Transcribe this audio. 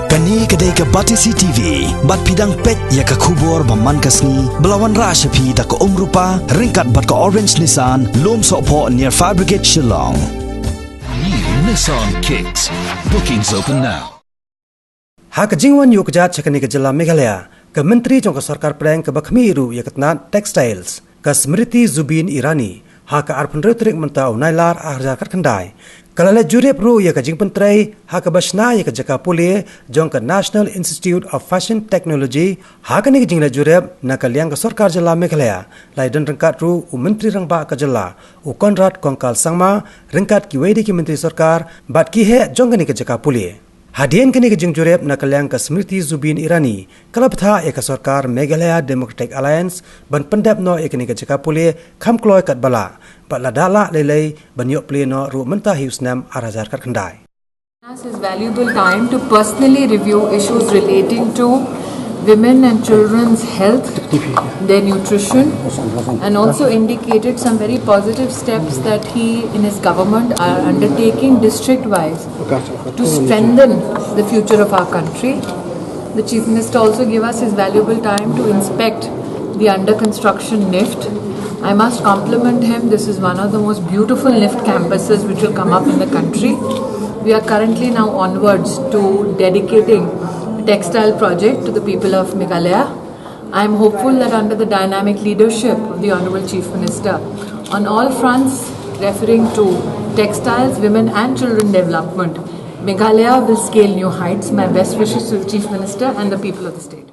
Kani kedai ke Batisi TV, bat pidang pet ya ke kubur baman kasni, belawan rasa pi tak ke rupa, ringkat bat ke Orange Nissan, lom sokpo near Fire Brigade Shillong. New Nissan Kicks. Bookings open now. Hak jingwan yuk jat cakani ke Jela Meghalaya, ke Menteri Jongka Sarkar Prang ke Bakhmiru ya ketnat Textiles, ke Smriti Zubin Irani, hak arpun retorik mentau nailar arja kat kendai. Kalala jurep ru ya ke jing pentrai, hak basna ya ke jaka pulih, jong ke National Institute of Fashion Technology, hak ni ke jingla jurep nak liang ke Sarkar Jela Meghalaya, lai dan rengkat ru Menteri Rangba ke Jela, Konrad Kongkal Sangma, rengkat ki wedi ki Menteri Sarkar, bat ki he jong ni ke jaka pulih. Hadian kini ke jing jurep nak liang ke Smriti Zubin Irani, kalaptha eka Sarkar Meghalaya Democratic Alliance, ban pendap no eka ni ke jaka pulih, kham kloy kat bala, bat ladala lelei ban yok play no ru mentah hiusnam arajar kat kendai. This is valuable time to personally review issues relating to women and children's health, their nutrition, and also indicated some very positive steps that he in his government are undertaking district-wise to strengthen the future of our country. The Chief Minister also gave us his valuable time to inspect the under-construction NIFT. I must compliment him. This is one of the most beautiful NIFT campuses which will come up in the country. We are currently now onwards to dedicating a textile project to the people of Meghalaya. I am hopeful that under the dynamic leadership of the Honourable Chief Minister, on all fronts referring to textiles, women and children development, Meghalaya will scale new heights. My best wishes to the Chief Minister and the people of the state.